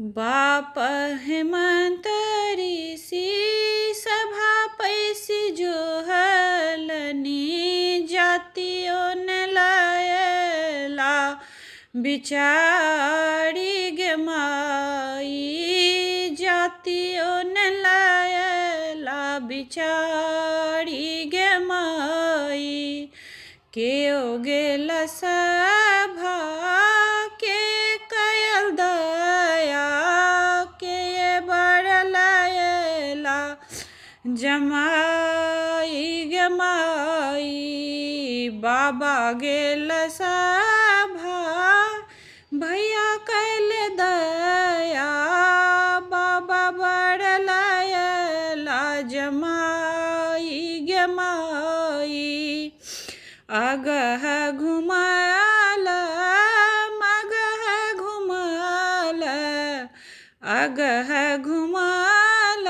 बाप हेमंतरी सी सभा पैसी जो हलनी जातियों ने लायला बिचारी गे माई जातियों ने लायला बिचारी गे माई के ओ गेला सभा के कयल दया के बड़लायला जमाई गे माई बाबा गेल सभा भैया कैल दया बाबा बड़लायला जमाई गे माई अगह घुमाल मगह घुमाल अगह घुमाल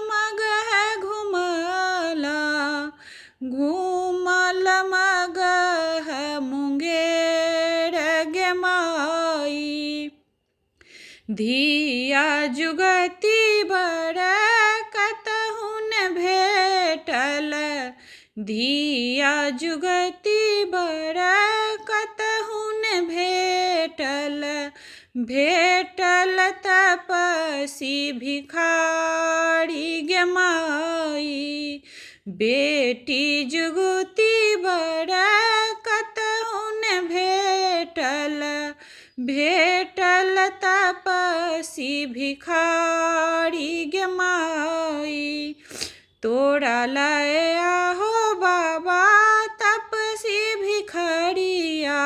मगह घुमाल घुमाल मगह मुंगेर गे माई धिया जुगती बड़ कतहुन भेटल धिया जुगती बड़ कतहुन भेटल भेटल तपसी भिखारी गे माई बेटी जुगती बड़ कतहुन भेटल भेटल तपसी भिखारी गे माई तोरा लया हो बाबा तपसी भिखरिया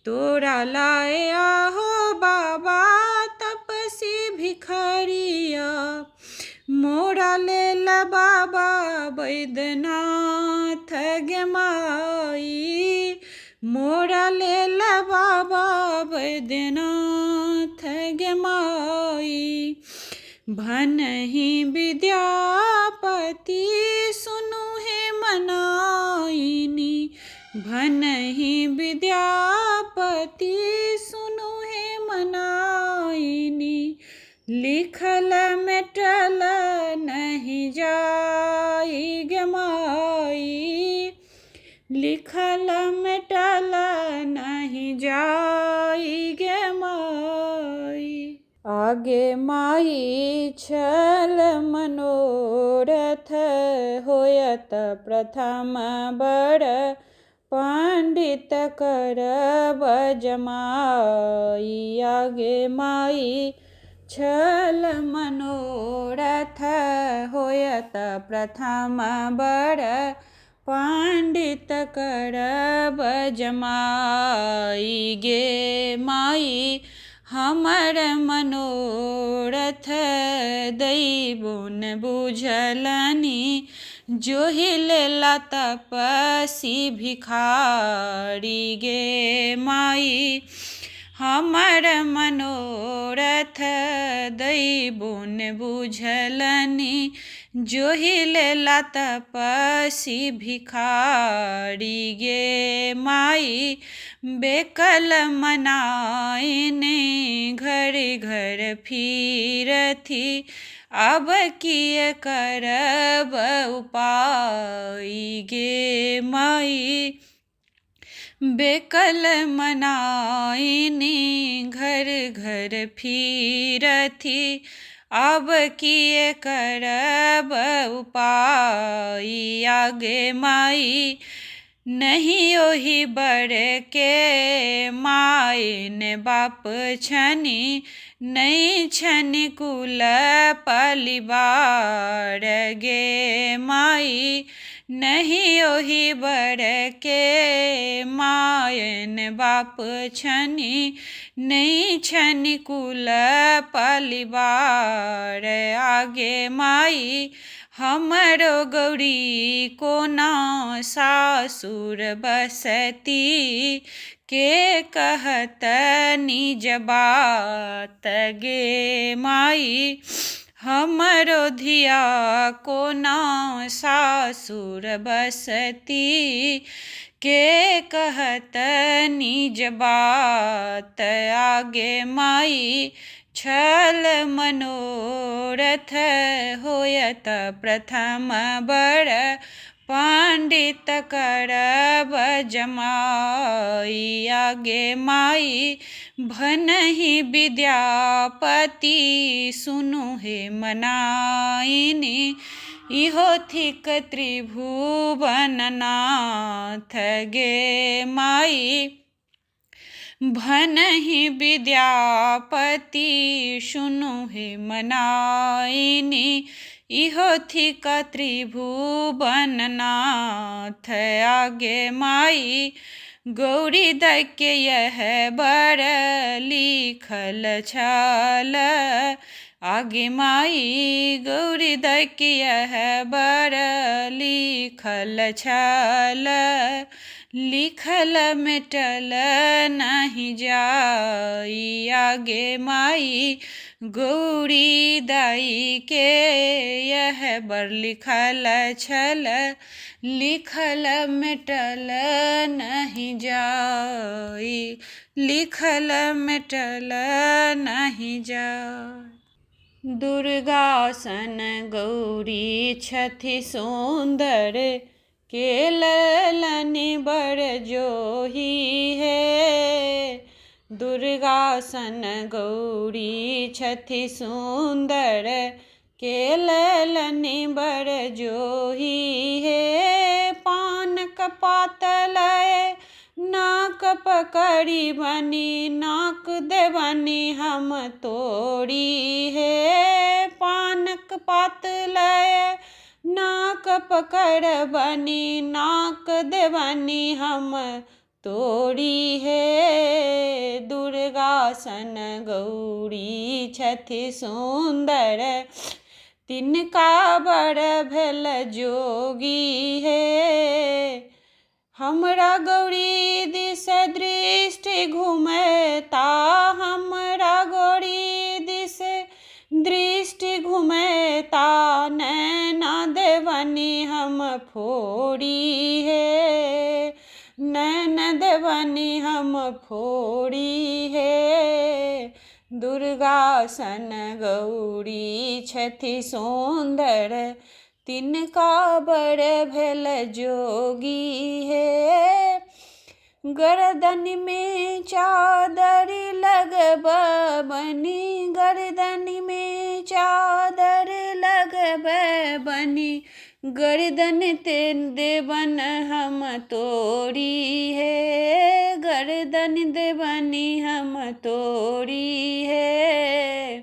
तोरा लाया हो बाबा तपसी भिखरिया मोरा लेल बाबा बैद्यनाथ गे माई मोरा लेल बाबा बैद्यनाथ गे माई भनहि विद्यापति सुनु हे मनाइनी भनहि विद्यापति सुनु हे मनाइनी लिखल मेटल नहीं जाई गे माई लिखल मेटल नहीं जाई गे माई आगे माई छल मनोरथ होयत प्रथम बड़ पंडित करब जमाई आगे माई छल मनोरथ होयत प्रथम बड़ पंडित करब जमाई गे माई हमर मनोरथ दैबुन बुझलनि जोहिले तपसी भिखारी गे माई हमर मनोरथ दैबुन बुझलनि जोहिले तपसी भिखारी गे माई बेकल मनाइने घर घर फिरथी अब किए करब उपाय गे माई बेकल मनाइनी घर घर फिरथी अब किए करब उपाय आगे माई नहीं ओही बड़ के माय ने बाप छनी नहीं छनि कुल परिवार गे माई नहीं ओही बड़ के माय ने बाप छनी नहीं छनि कुल परिवार आगे माई हमरो गौरी कोना सासुर बसती के कहत निज बात गे माई हमरो धिया कोना सासुर बसती के कहत निज बात आगे माई छल मनोरथ होयत प्रथम बर, पंडित करब जमाई। आगे माई भनहि विद्यापति, सुनु हे मनाइनी। इहो थिक त्रिभुवन नाथ गे माई, भनहि विद्यापति, सुनु हे मनाइनी। इहो थिक त्रिभुवन नाथ। आगे माई गौरी दैके यह बर लिखल छल, आगे माई गौरी दैके यह बर लिखल छल। लिखल मेटल नहीं जाई। आगे माई गौरी दाई के यह बर लिखल छल, लिखल मेटल नहीं जाई। लिखल मेटल नहीं जाई। दुर्गासन गौरी छथि सुंदर, के ललनि बर जोही है। दुर्गासन गौरी छथि सुंदर, के ललनि बर जोही है। पान कपात लय नाक पकड़ी बनी, नाक देवनी हम तोड़ी है। पान कपात लय नाक पकड़ बनी, नाक देवनी हम तोड़ी है। दुर्गासन गौरी छथि सुंदर, तिनका बर भेल जोगी है। हमरा गौरी दिस दृष्टि घुमता, हमरा गौरी दिस दृष्टि घुमता, नैना देवनी हम फोड़ी है। नैन देवनी हम फोड़ी है। दुर्गासन गौरी छथि सुंदर, तिनका बर भेल जोगी है। गर्दन में चादर लगब बनी, गर्दन में चादर लगब बनी, गर्दन ते देवन हम तोड़ी है। गर्दन देवनी हम तोड़ी है।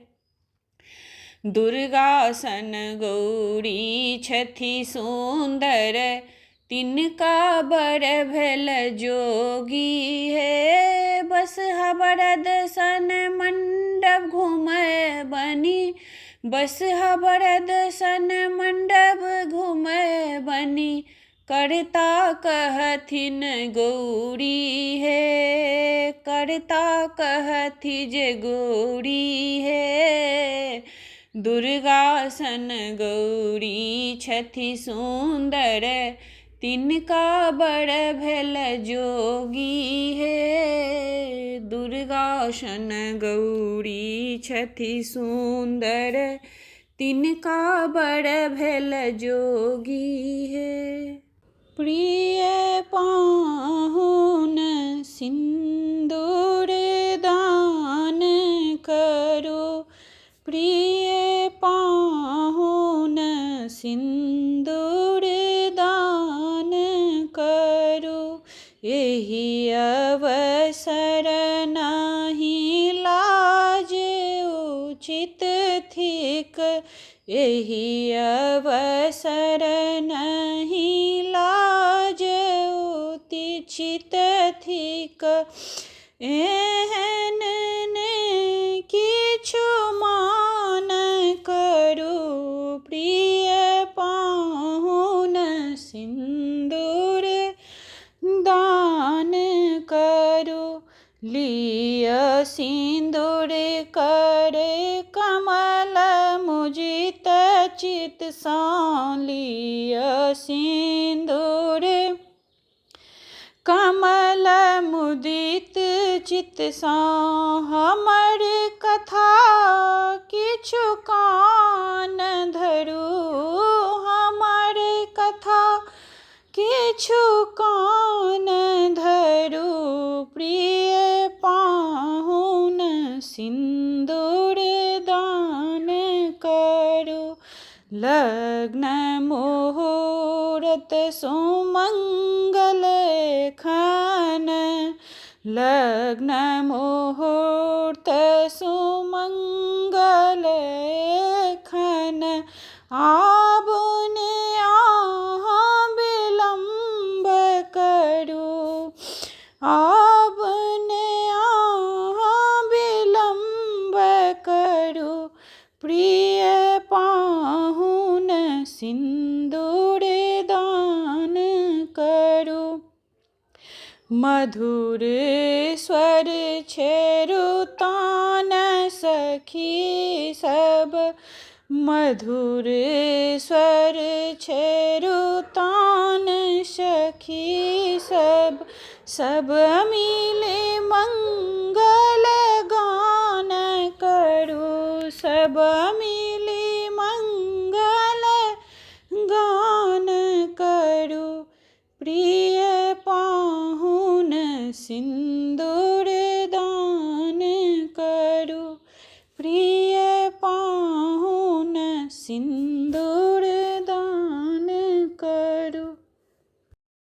दुर्गासन गौरी छथि सुंदर, तिनका बर भेल जोगी है। बस बरद सन मंडप घूमय बनी, बस बरद सन मंडप घूमय बनी, करता कहथिन गौरी है। करता कहथि जे गौरी है। दुर्गासन गौरी छथि सुंदर, तिनका बर भेल जोगी है। दुर्गासन गौरी छथि सुंदर, तिनका बर भेल जोगी है। प्रिय पाहुन सिंदूर दान करो, प्रिय पाहुन सिंदूर दान करो। एहि अवसर नाही लाज उचित थिक, एहि अवसर नहीं लाज उचित थिक। एहन ने किछु मान करू, प्रिय पाहुन सिंदूर दान करू। लिय सिंदूर कर कमल मुजित चित सा, लिय सिंदूर कमल मुदित चित सा। हमर कथा कान धरू हमारे कथा किछु कान धरू प्रिय पाहुन सिन्दूर दान करू लग्न मुहूर्त सुमंगल खन लग्न मुहूर्त सुमंगल खन आबुने आहाँ विलम्ब करू आबुने आहाँ विलम्ब करू प्रिय पाहुन सिन्दूर दान करू मधुर स्वर छेरु तान सखी सब मधुर स्वर छेरु तान सखी सब मिले मंगल गान करू सब मिले मंगल गान करू प्रिय पाहुन सिन्दूर